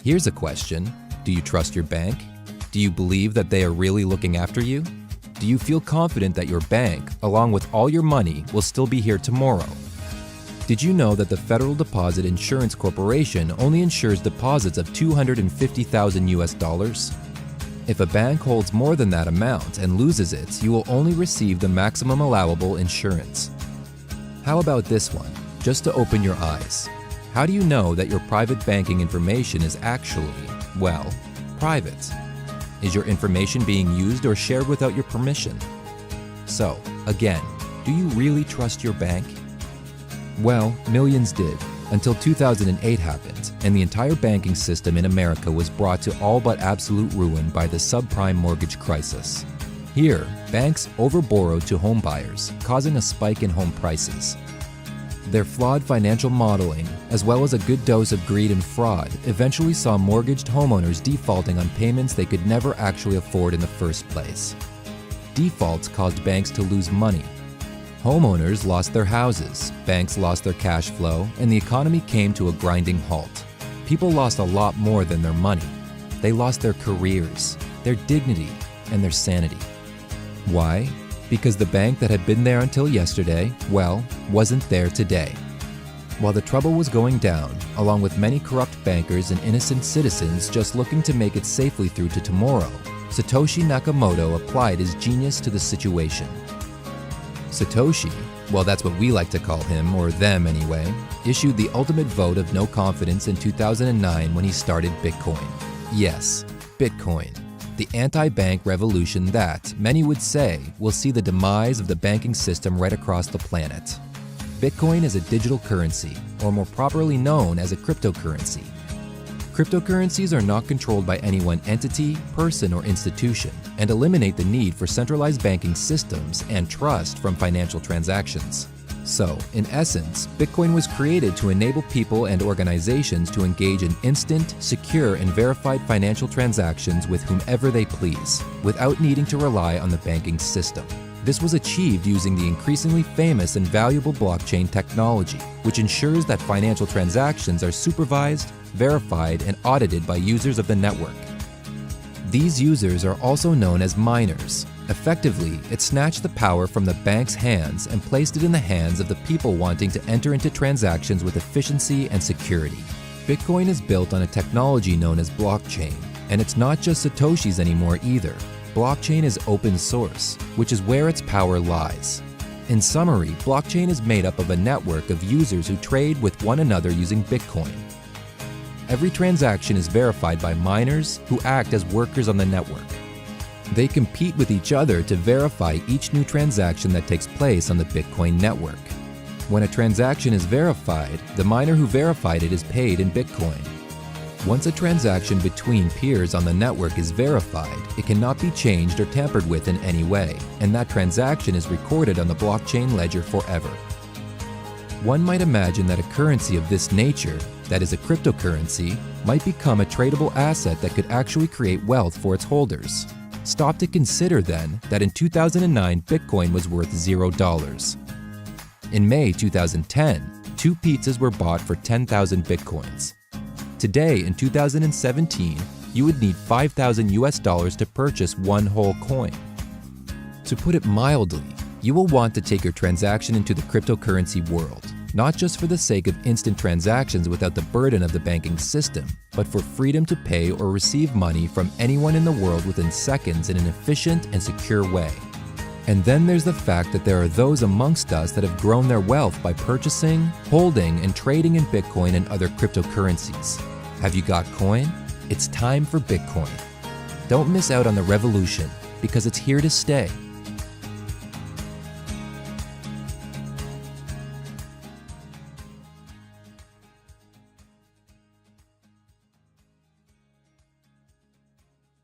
Here's a question. Do you trust your bank? Do you believe that they are really looking after you? Do you feel confident that your bank, along with all your money, will still be here tomorrow? Did you know that the Federal Deposit Insurance Corporation only insures deposits of $250,000 US? If a bank holds more than that amount and loses it, you will only receive the maximum allowable insurance. How about this one, just to open your eyes? How do you know that your private banking information is actually, well, private? Is your information being used or shared without your permission? So, again, do you really trust your bank? Well, millions did, until 2008 happened, and the entire banking system in America was brought to all but absolute ruin by the subprime mortgage crisis. Here, banks overborrowed to home buyers, causing a spike in home prices. Their flawed financial modeling, as well as a good dose of greed and fraud, eventually saw mortgaged homeowners defaulting on payments they could never actually afford in the first place. Defaults caused banks to lose money. Homeowners lost their houses, banks lost their cash flow, and the economy came to a grinding halt. People lost a lot more than their money. They lost their careers, their dignity, and their sanity. Why? Because the bank that had been there until yesterday, well, wasn't there today. While the trouble was going down, along with many corrupt bankers and innocent citizens just looking to make it safely through to tomorrow, Satoshi Nakamoto applied his genius to the situation. Satoshi, well, that's what we like to call him, or them anyway, issued the ultimate vote of no confidence in 2009 when he started Bitcoin. Yes, Bitcoin. The anti-bank revolution that, many would say, will see the demise of the banking system right across the planet. Bitcoin is a digital currency, or more properly known as a cryptocurrency. Cryptocurrencies are not controlled by any one entity, person, or institution, and eliminate the need for centralized banking systems and trust from financial transactions. So, in essence, Bitcoin was created to enable people and organizations to engage in instant, secure, and verified financial transactions with whomever they please, without needing to rely on the banking system. This was achieved using the increasingly famous and valuable blockchain technology, which ensures that financial transactions are supervised, verified, and audited by users of the network. These users are also known as miners. Effectively, it snatched the power from the bank's hands and placed it in the hands of the people wanting to enter into transactions with efficiency and security. Bitcoin is built on a technology known as blockchain, and it's not just Satoshis anymore either. Blockchain is open source, which is where its power lies. In summary, blockchain is made up of a network of users who trade with one another using Bitcoin. Every transaction is verified by miners who act as workers on the network. They compete with each other to verify each new transaction that takes place on the Bitcoin network. When a transaction is verified, the miner who verified it is paid in Bitcoin. Once a transaction between peers on the network is verified, it cannot be changed or tampered with in any way, and that transaction is recorded on the blockchain ledger forever. One might imagine that a currency of this nature, that is a cryptocurrency, might become a tradable asset that could actually create wealth for its holders. Stop to consider then that in 2009, Bitcoin was worth $0. In May 2010, 2 pizzas were bought for 10,000 Bitcoins. Today, in 2017, you would need $5,000 to purchase one whole coin. To put it mildly, you will want to take your transaction into the cryptocurrency world, not just for the sake of instant transactions without the burden of the banking system, but for freedom to pay or receive money from anyone in the world within seconds in an efficient and secure way. And then there's the fact that there are those amongst us that have grown their wealth by purchasing, holding, and trading in Bitcoin and other cryptocurrencies. Have you got coin? It's time for Bitcoin. Don't miss out on the revolution, because it's here to stay.